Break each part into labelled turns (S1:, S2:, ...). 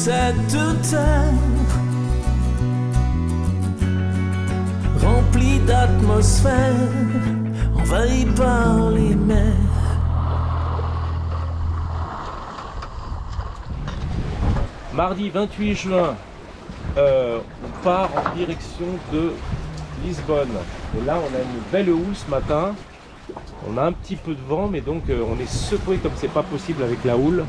S1: cette terre remplie d'atmosphère, envahie par les mers.
S2: Mardi 28 juin, on part en direction de Lisbonne. Et là, on a une belle houle ce matin. On a un petit peu de vent, mais donc on est secoué comme c'est pas possible avec la houle.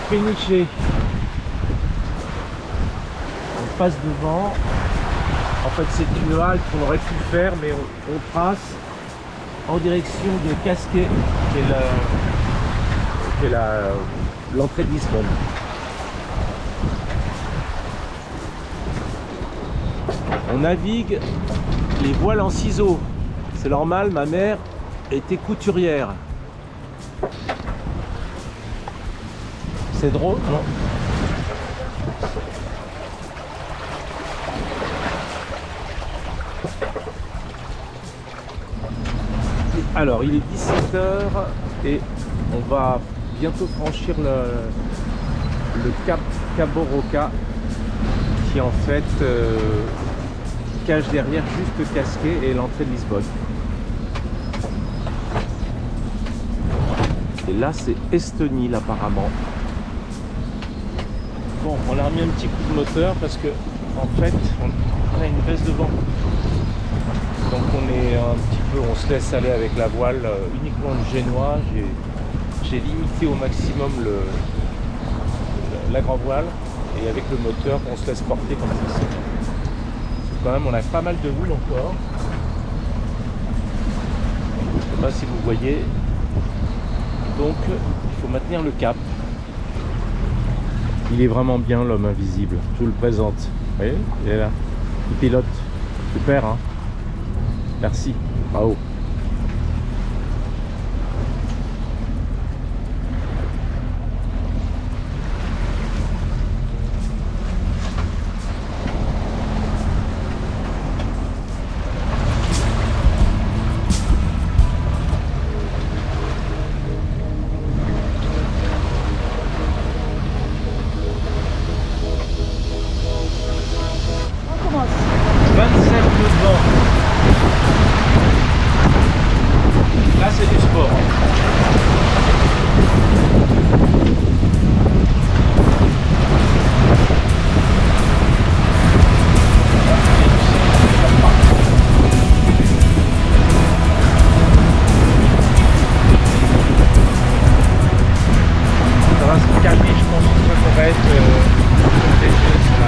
S2: Péniché. On passe devant. En fait, c'est une halte qu'on aurait pu faire, mais on trace en direction de Casquet, qui est l'entrée de Lisbonne. On navigue les voiles en ciseaux. C'est normal, ma mère était couturière. C'est drôle, non? Alors, il est 17h et on va bientôt franchir le cap Cabo Roca qui en fait cache derrière juste Casquet et l'entrée de Lisbonne. Et là, c'est Estoril apparemment. Bon, on a remis un petit coup de moteur parce que en fait on a une baisse de vent, donc on se laisse aller avec la voile uniquement le génois. J'ai limité au maximum la grand voile et avec le moteur on se laisse porter comme ça. Quand même on a pas mal de houle encore. Je sais pas si vous voyez, donc il faut maintenir le cap. Il est vraiment bien l'homme invisible, je vous le présente. Vous voyez, il est là, il pilote. Super, hein? Merci, bravo. Là c'est du sport. Ça va se calmer, je pense que ça va être protégé sur la...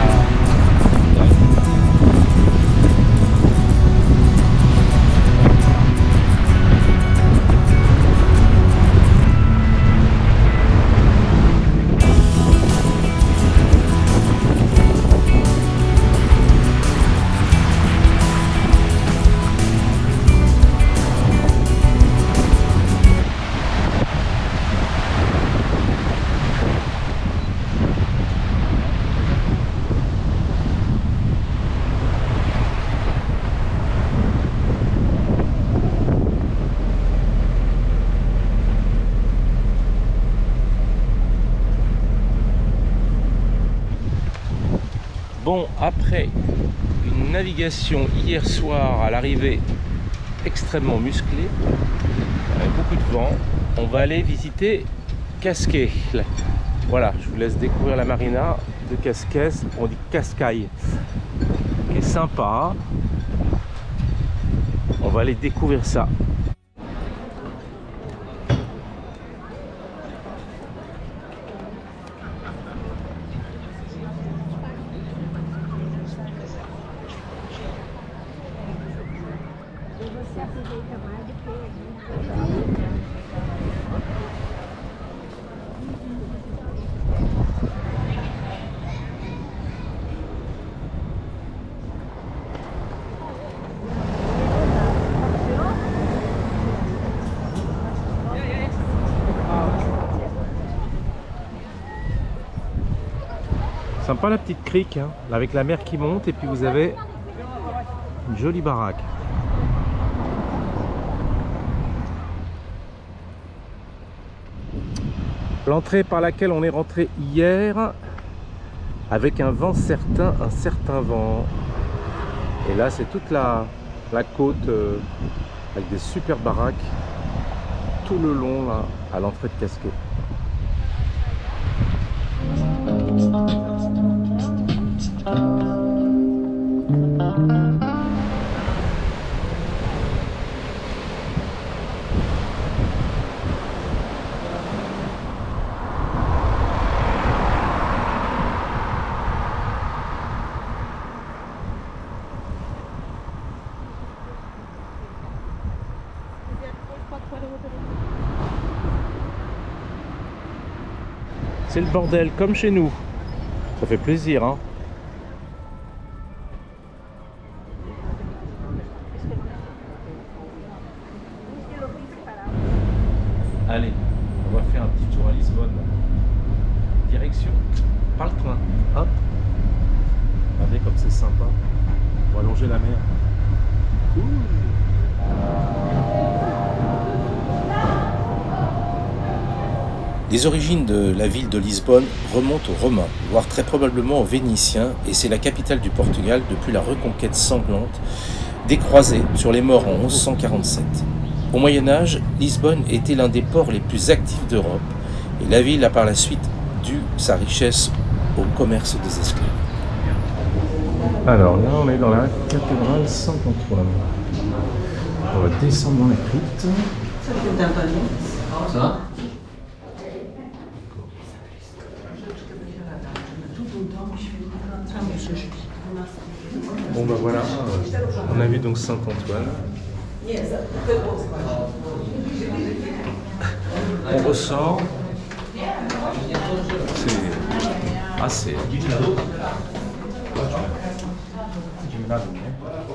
S2: Bon, après une navigation hier soir à l'arrivée extrêmement musclée, avec beaucoup de vent, on va aller visiter Casquet. Voilà, je vous laisse découvrir la marina de Cascais, on dit Cascaille, qui est sympa. On va aller découvrir ça. Sympa la petite crique, hein, avec la mer qui monte et puis vous avez une jolie baraque. L'entrée par laquelle on est rentré hier avec un vent certain, un certain vent. Et là c'est toute la côte avec des super baraques tout le long là, à l'entrée de Cascais. C'est le bordel comme chez nous. Ça fait plaisir, hein. Allez, on va faire un petit tour à Lisbonne. Direction par le train. Hop. Regardez comme c'est sympa. On va longer la mer. Cool.
S3: Les origines de la ville de Lisbonne remontent aux Romains, voire très probablement aux Vénitiens, et c'est la capitale du Portugal depuis la reconquête sanglante des croisés sur les morts en 1147. Au Moyen-Âge, Lisbonne était l'un des ports les plus actifs d'Europe, et la ville a par la suite dû sa richesse au commerce des esclaves.
S2: Alors là, on est dans la cathédrale Saint-Antoine. On va descendre dans la crypte.
S4: Ça?
S2: Bon bah voilà, on a vu donc Saint-Antoine. On ressort. C'est assez.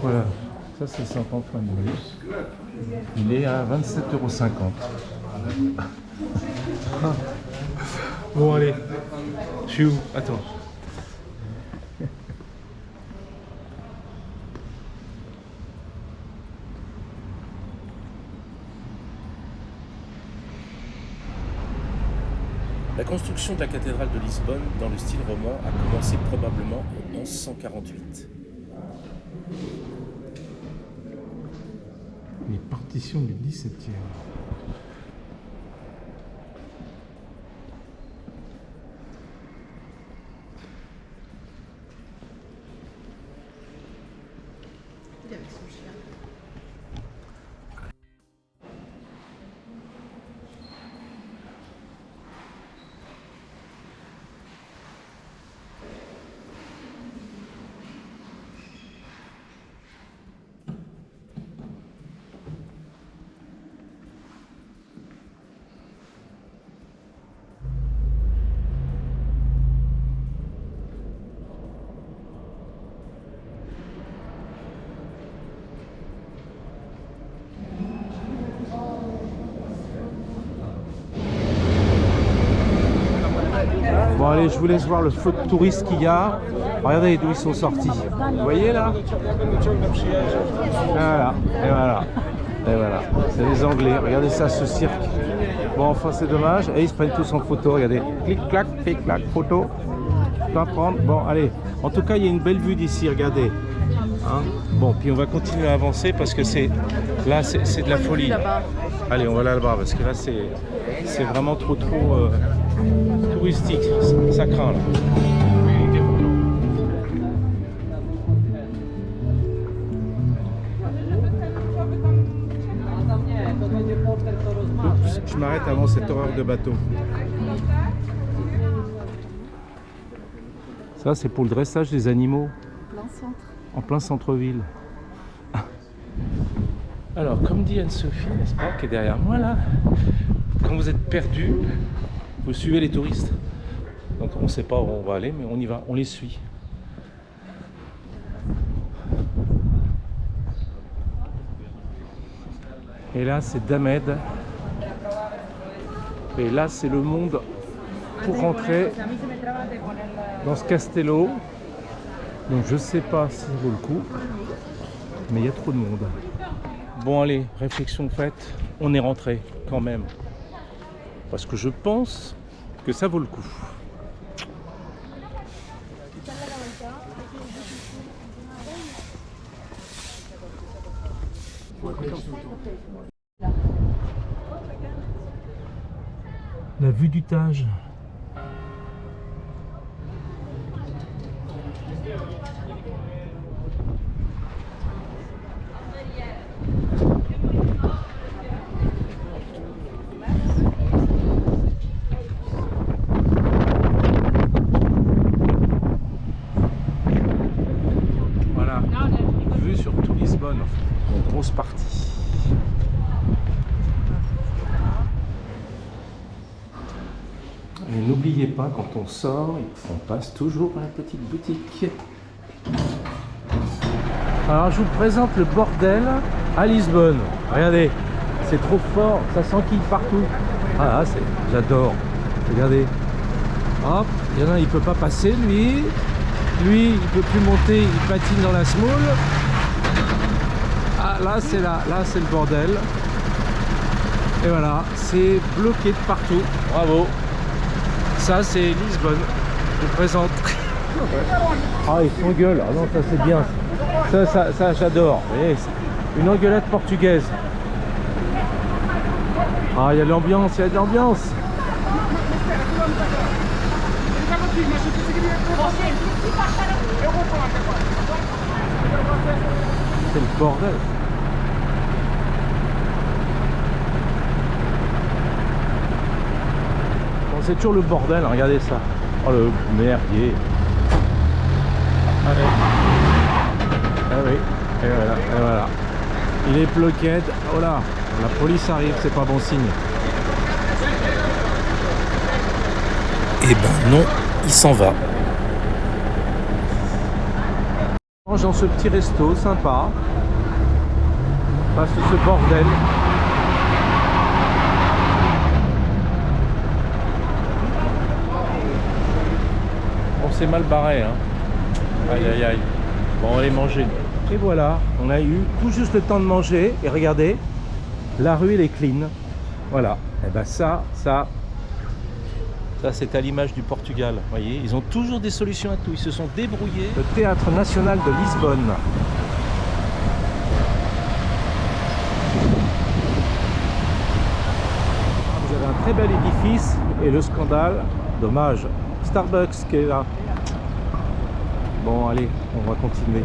S2: Voilà, ça c'est Saint-Antoine. Il est à 27,50 €. Bon allez, je suis où? Attends.
S3: La construction de la cathédrale de Lisbonne dans le style roman a commencé probablement en 1148.
S2: Les partitions du 17e. Bon allez, je vous laisse voir le feu de touristes qu'il y a. Regardez d'où ils sont sortis. Vous voyez là? Voilà, et voilà. Et voilà. C'est les Anglais. Regardez ça, ce cirque. Bon, enfin c'est dommage. Et ils se prennent tous en photo. Regardez. Clic-clac, clic-clac, photo. Je peux prendre. Bon, allez. En tout cas, il y a une belle vue d'ici. Regardez. Hein, bon, puis on va continuer à avancer parce que là c'est de la folie. Allez, on va là-bas parce que là c'est vraiment trop touristique. Ça craint là. Oups, je m'arrête avant cette horreur de bateau. Ça, c'est pour le dressage des animaux. En plein centre-ville. Alors, comme dit Anne-Sophie, n'est-ce pas, qui est derrière moi là, quand vous êtes perdu, vous suivez les touristes. Donc on ne sait pas où on va aller, mais on y va, on les suit. Et là, c'est Damed. Et là, c'est le monde pour rentrer dans ce castello. Donc je sais pas si ça vaut le coup, mais il y a trop de monde. Bon allez, réflexion faite, on est rentré quand même. Parce que je pense que ça vaut le coup. La vue du Tage. Voilà, vue sur tout Lisbonne, en grosse partie. Et n'oubliez pas, quand on sort, on passe toujours à la petite boutique. Alors je vous présente le bordel à Lisbonne. Regardez, c'est trop fort, ça s'enquille partout. Ah là, j'adore. Regardez. Hop, il y en a, il peut pas passer, lui. Lui, il peut plus monter, il patine dans la smoule. Ah là, c'est le bordel. Et voilà, c'est bloqué de partout. Bravo. Ça, c'est Lisbonne. Je vous présente. Ah, ils s'engueulent. Ah non, ça c'est bien. Ça j'adore. Une engueulade portugaise. Ah, il y a de l'ambiance, il y a de l'ambiance. C'est le bordel. Bon, c'est toujours le bordel, hein, regardez ça. Oh le merdier. Allez. Ah oui, et voilà. Il est bloqué. Oh là, la police arrive, c'est pas bon signe.
S3: Eh ben non, il s'en va.
S2: On mange dans ce petit resto sympa. Face à ce bordel. On s'est mal barré, hein. Aïe aïe aïe. Bon, on va aller manger. Et voilà, on a eu tout juste le temps de manger. Et regardez, la rue elle est clean. Voilà. Et ben ça c'est à l'image du Portugal. Vous voyez, ils ont toujours des solutions à tout. Ils se sont débrouillés. Le Théâtre National de Lisbonne. Vous avez un très bel édifice et le scandale, dommage. Starbucks qui est là. Bon allez, on va continuer.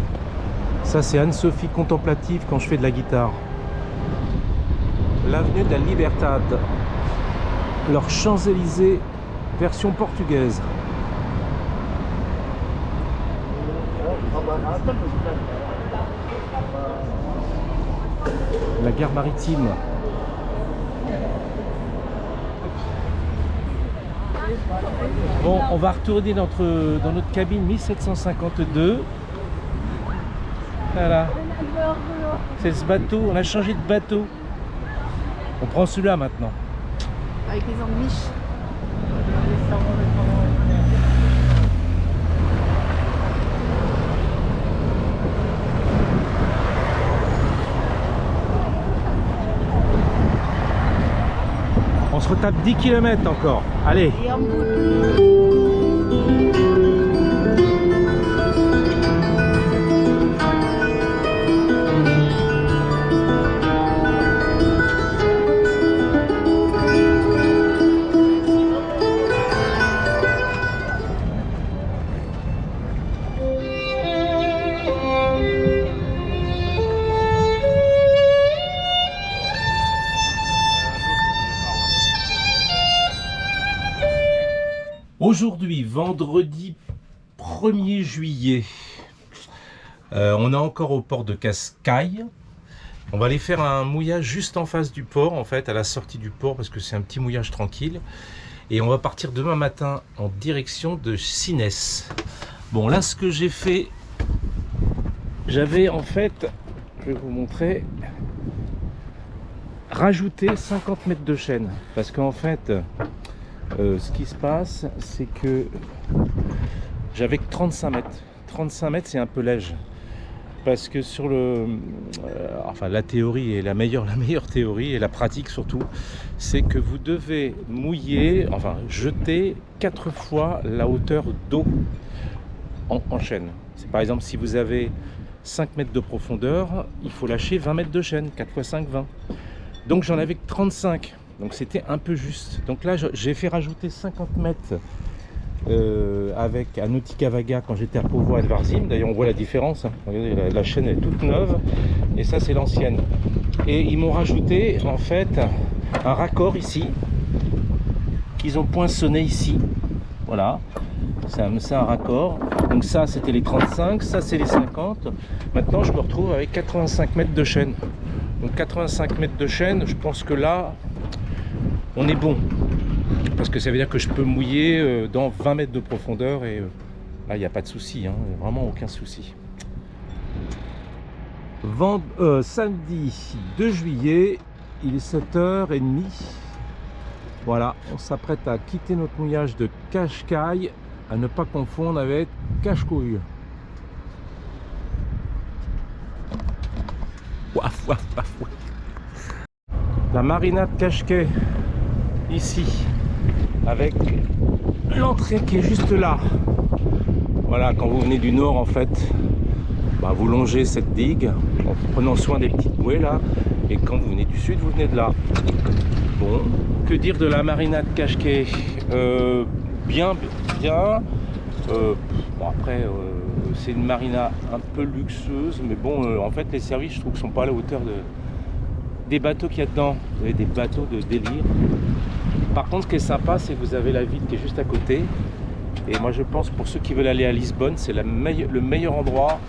S2: Ça c'est Anne-Sophie contemplative quand je fais de la guitare. L'avenue de la Libertad. Leur Champs-Élysées version portugaise. La gare maritime. Bon, on va retourner dans notre cabine 1752. Voilà. C'est ce bateau, on a changé de bateau. On prend celui-là maintenant.
S4: Avec les andemiches.
S2: On se retape 10 km encore. Allez.
S3: Aujourd'hui, vendredi 1er juillet, on est encore au port de Cascaille. On va aller faire un mouillage juste en face du port, en fait, à la sortie du port, parce que c'est un petit mouillage tranquille. Et on va partir demain matin en direction de Sines. Bon, là, ce que j'ai fait, j'avais en fait, je vais vous montrer, rajouté 50 mètres de chaîne. Parce qu'en fait, ce qui se passe, c'est que j'avais que 35 mètres. 35 mètres, c'est un peu léger. Parce que sur la théorie et la meilleure théorie et la pratique surtout, c'est que vous devez jeter 4 fois la hauteur d'eau en chaîne. C'est par exemple si vous avez 5 mètres de profondeur, il faut lâcher 20 mètres de chaîne, 4 x 5, 20. Donc j'en avais que 35, donc c'était un peu juste. Donc là j'ai fait rajouter 50 mètres avec un Nautica Vaga quand j'étais à Pauvois et Varzim. D'ailleurs on voit la différence, hein. Regardez, la chaîne est toute neuve et ça c'est l'ancienne. Et ils m'ont rajouté en fait un raccord ici qu'ils ont poinçonné ici. Voilà, c'est un raccord. Donc ça c'était les 35, ça c'est les 50. Maintenant je me retrouve avec 85 mètres de chaîne. Donc 85 mètres de chaîne, je pense que là on est bon. Parce que ça veut dire que je peux mouiller dans 20 mètres de profondeur et là il n'y a pas de souci, hein, vraiment aucun souci. Samedi 2 juillet, il est 7h30. Voilà, on s'apprête à quitter notre mouillage de Cascaille, à ne pas confondre avec cache-couille. Waf, waf, waf, waf. La marina de Cascaille, ici, avec l'entrée qui est juste là. Voilà, quand vous venez du nord en fait, vous longez cette digue en prenant soin des petites bouées là, et quand vous venez du sud, vous venez de là. Bon, que dire de la marina de Cascaille? Bien. Après, c'est une marina un peu luxueuse, mais bon, en fait, les services, je trouve, ne sont pas à la hauteur des bateaux qu'il y a dedans. Vous avez des bateaux de délire. Par contre, ce qui est sympa, c'est que vous avez la ville qui est juste à côté. Et moi, je pense, pour ceux qui veulent aller à Lisbonne, c'est le meilleur endroit.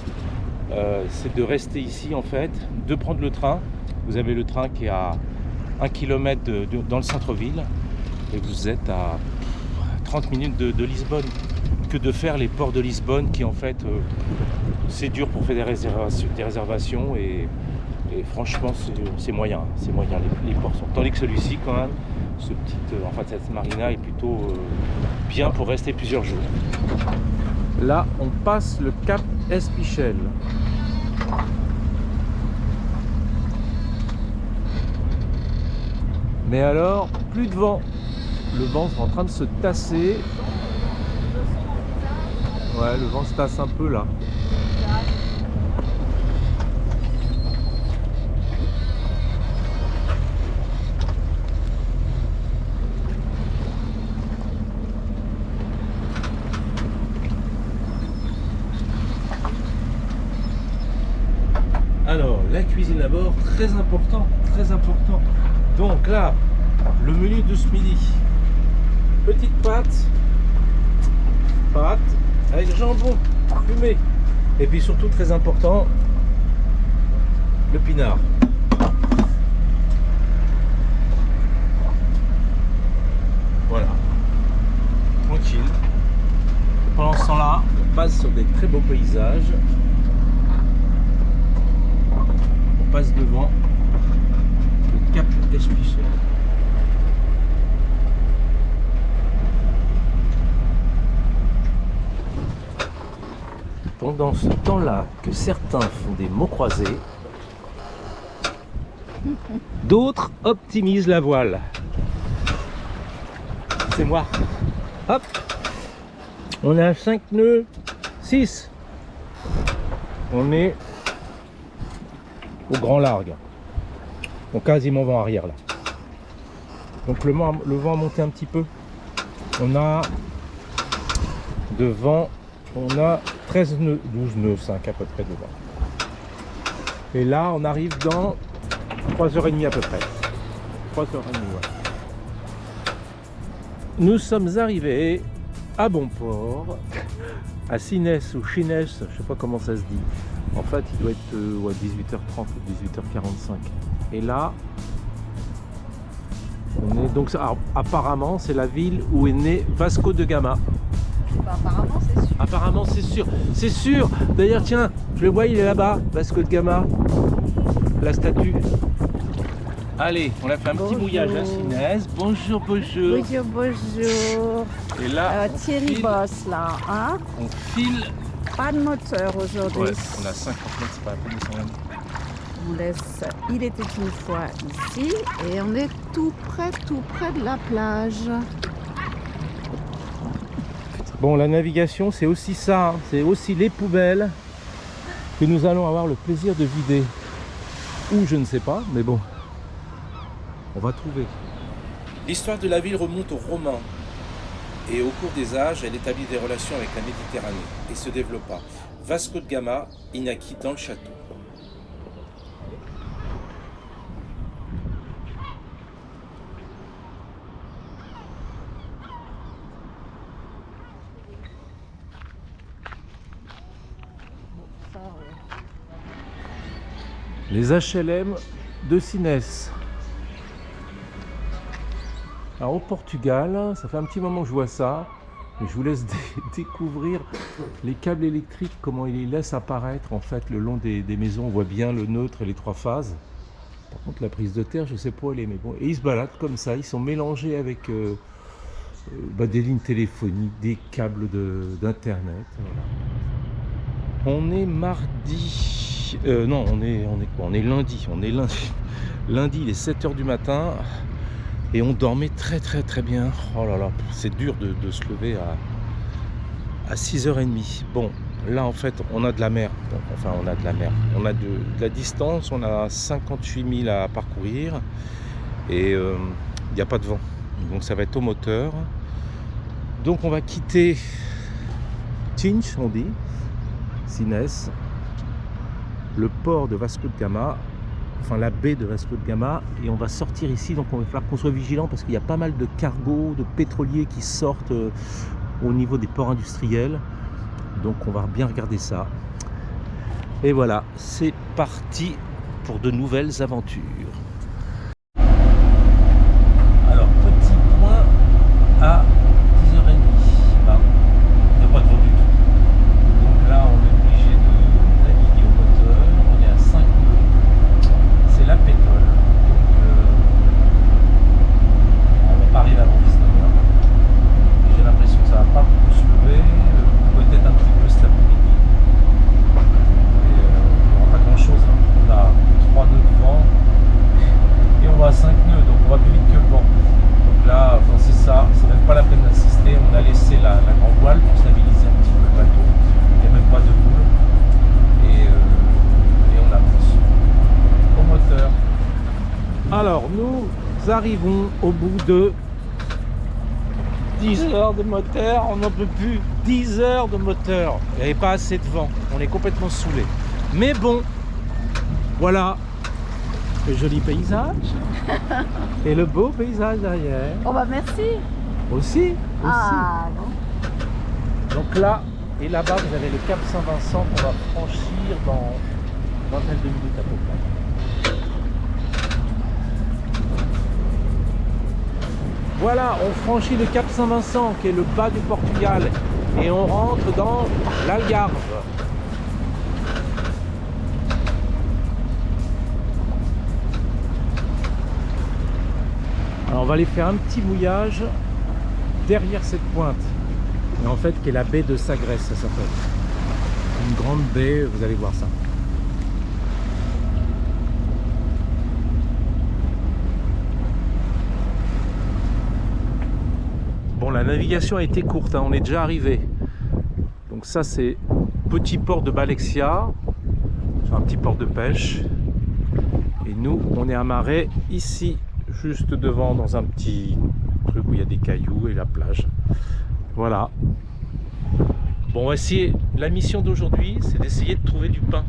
S3: C'est de rester ici, en fait, de prendre le train. Vous avez le train qui est à 1 km dans le centre-ville. Et vous êtes à 30 minutes de Lisbonne. Que de faire les ports de Lisbonne, qui, en fait, c'est dur pour faire des réservations. Et franchement, c'est moyen. C'est moyen, les ports sont. Tandis que celui-ci, quand même, cette marina est plutôt bien pour rester plusieurs jours. Là, on passe le cap Espichel. Mais alors, plus de vent. Le vent est en train de se tasser. Ouais, le vent se tasse un peu là. Alors, la cuisine à bord, très important, très important. Donc là, le menu de ce midi. Petite pâte avec jambon fumé. Et puis surtout, très important, le pinard. Voilà. Tranquille. Pendant ce temps-là, on passe sur des très beaux paysages. Passe devant le cap Espichel. Pendant ce temps-là que certains font des mots croisés, d'autres optimisent la voile. C'est moi. Hop, on a 5 nœuds, 6. On est au grand largue, donc quasiment vent arrière là. Donc le vent a monté un petit peu. On a devant, on a 13 nœuds, 12 nœuds, 5 à peu près devant. Et là on arrive dans 3h30 à peu près. 3h30, ouais. Nous sommes arrivés
S2: à Bonport, à Sines ou Chines, je sais pas comment ça se dit. En fait, il doit être 18h30 ou 18h45. Et là, on est donc, alors, apparemment, c'est la ville où est né Vasco de Gama.
S4: Bah, apparemment, c'est sûr.
S2: Apparemment, c'est sûr. C'est sûr. D'ailleurs, tiens, je le vois, il est là-bas, Vasco de Gama. La statue. Allez, on a fait un petit mouillage à Sines. Bonjour, bonjour.
S4: Bonjour, bonjour.
S2: Et là, on
S4: Thierry
S2: file,
S4: Boss, là, hein?
S2: on file.
S4: Pas de moteur aujourd'hui.
S2: Ouais, on a 50 mètres, c'est pas la peine de s'en aller.
S4: Je vous laisse Il était une fois ici et on est tout près de la plage.
S2: Bon, la navigation, c'est aussi ça, hein. C'est aussi les poubelles que nous allons avoir le plaisir de vider. Ou je ne sais pas, mais bon, on va trouver.
S3: L'histoire de la ville remonte aux Romains. Et au cours des âges, elle établit des relations avec la Méditerranée et se développa. Vasco de Gama y naquit dans le château.
S2: Les HLM de Sines. Alors au Portugal, ça fait un petit moment que je vois ça, mais je vous laisse découvrir les câbles électriques, comment ils les laissent apparaître en fait le long des maisons. On voit bien le neutre et les trois phases. Par contre la prise de terre, je sais pas où elle est, mais bon. Et ils se baladent comme ça, ils sont mélangés avec des lignes téléphoniques, des câbles d'internet. Voilà. On est mardi. Non, on est quoi? On est lundi. On est lundi. Lundi, il est 7h du matin. Et on dormait très bien. Oh là là, c'est dur de se lever à 6h30. Bon, là en fait, on a de la mer. Enfin, on a de la mer. On a de la distance, on a 58 000 à parcourir. Et il n'y a pas de vent. Donc ça va être au moteur. Donc on va quitter Tinch, on dit, Sines, le port de Vasco de Gama, enfin la baie de Vasco de Gama, et on va sortir ici. Donc on va falloir qu'on soit vigilant parce qu'il y a pas mal de cargos, de pétroliers qui sortent au niveau des ports industriels. Donc on va bien regarder ça. Et voilà, c'est parti pour de nouvelles aventures. Alors petit point à 10h30. Il n'y a pas de vent du tout. Donc là on est obligé de naviguer au moteur. On est à 5 nœuds. C'est la pétole. Donc on va pas arriver avant 19h. J'ai l'impression que ça va pas beaucoup se lever. Peut-être un petit peu cet après-midi. Mais il n'y aura pas grand chose. On a 3 nœuds de vent. Et on va à 5 nœuds. Donc on va plus vite que le vent. Donc là, enfin, c'est ça. C'est même pas la peine d'assister. On a laissé la grande voile pour stabiliser un petit peu le bateau. Il n'y a même pas de boule. Et on avance au moteur. Alors nous arrivons au bout de 10 heures de moteur. On n'en peut plus. 10 heures de moteur. Il n'y avait pas assez de vent. On est complètement saoulé. Mais bon, voilà le joli paysage et le beau paysage derrière.
S4: Oh bah merci.
S2: Aussi.
S4: Ah bon.
S2: Donc là et là-bas, vous avez le Cap Saint-Vincent qu'on va franchir dans une vingtaine de minutes à peu près. Voilà, on franchit le Cap Saint-Vincent qui est le bas du Portugal et on rentre dans l'Algarve. Alors on va aller faire un petit mouillage derrière cette pointe, et en fait qui est la baie de Sagres, ça s'appelle. Une grande baie, vous allez voir ça. Bon, la navigation a été courte, hein, on est déjà arrivé. Donc ça c'est petit port de Balexia, c'est un petit port de pêche. Et nous on est amarrés ici, juste devant, dans un petit truc où il y a des cailloux et la plage. Voilà. Bon, on va essayer. La mission d'aujourd'hui, c'est d'essayer de trouver du pain.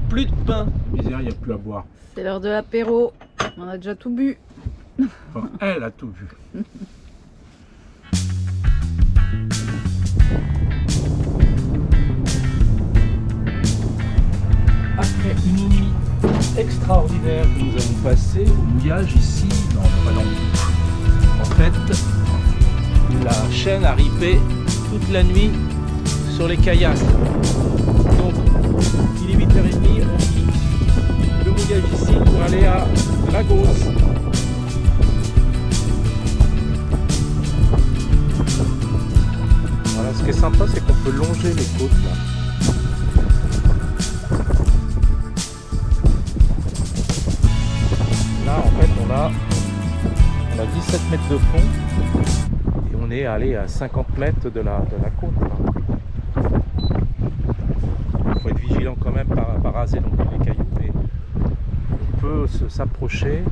S2: Plus de pain. Misère, il n'y a plus à boire.
S4: C'est l'heure de l'apéro. On a déjà tout bu.
S2: Enfin, elle a tout vu. l'hiver que nous avons passé au mouillage ici, non, pas dans le tout. En fait, la chaîne a ripé toute la nuit sur les kayaks. Donc, il est 8h30, on quitte le mouillage ici pour aller à Lagos. Voilà, ce qui est sympa, c'est qu'on peut longer les côtes là. Là, en fait, on a 17 mètres de fond et on est allé à 50 mètres de la côte. Il faut être vigilant quand même, pas raser non plus les cailloux, mais on peut s'approcher.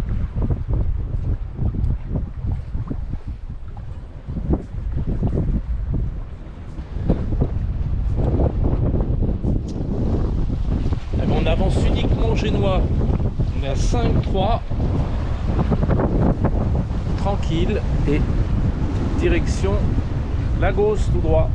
S2: On avance uniquement au Génois. On est à 5-3, tranquille, et direction Lagos tout droit.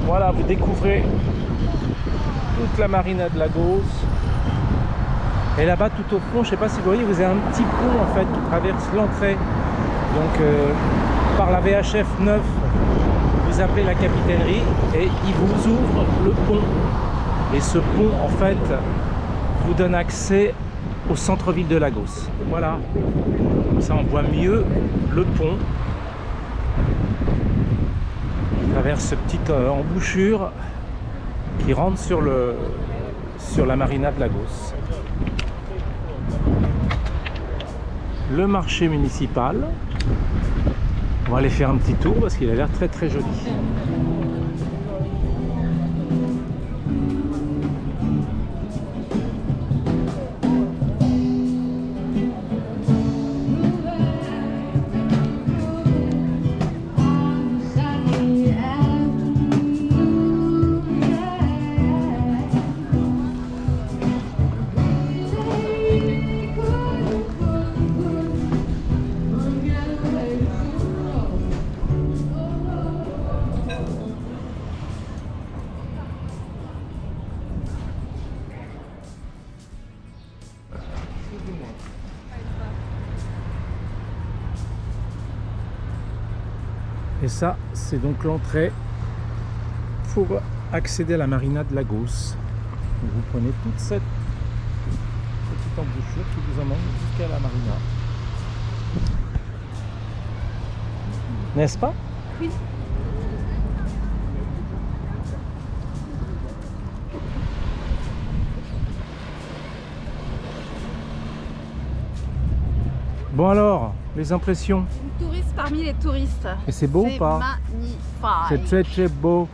S2: Voilà, vous découvrez toute la marina de Lagos. Et là-bas, tout au fond, je ne sais pas si vous voyez, vous avez un petit pont en fait qui traverse l'entrée. Donc, par la VHF 9, vous appelez la capitainerie et il vous ouvre le pont. Et ce pont, en fait, vous donne accès au centre-ville de Lagos. Voilà. Comme ça, on voit mieux le pont. À travers cette petite embouchure qui rentre sur la marina de Lagos. Le marché municipal. On va aller faire un petit tour parce qu'il a l'air très très joli. Et ça, c'est donc l'entrée pour accéder à la marina de Lagos. Vous prenez toute cette petite embouchure qui vous emmène jusqu'à la marina. N'est-ce pas? Bon alors, les impressions?
S4: Une touriste parmi les touristes.
S2: Et c'est beau ou pas?
S4: Magnifique.
S2: C'est très très beau.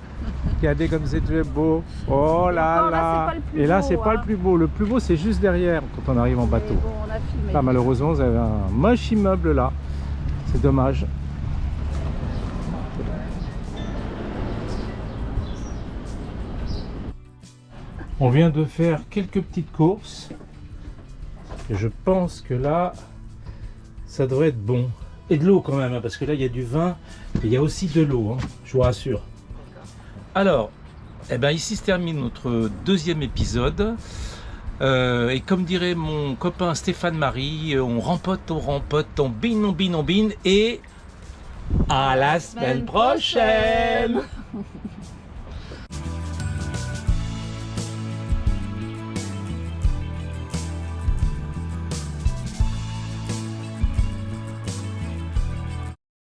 S2: Regardez comme c'est très beau. Oh là
S4: encore, là,
S2: là.
S4: c'est pas le plus
S2: Et là,
S4: beau,
S2: c'est pas
S4: hein.
S2: le plus beau. Le plus beau, c'est juste derrière quand on arrive en bateau.
S4: Mais bon, on a filmé.
S2: Là, malheureusement, vous avez un moche immeuble là. C'est dommage. On vient de faire quelques petites courses. Et je pense que là, ça devrait être bon. Et de l'eau quand même, hein, parce que là, il y a du vin et il y a aussi de l'eau, hein, je vous rassure. Alors, eh ben, ici se termine notre deuxième épisode. Et comme dirait mon copain Stéphane Marie, on rempote, on bine, et à la semaine prochaine.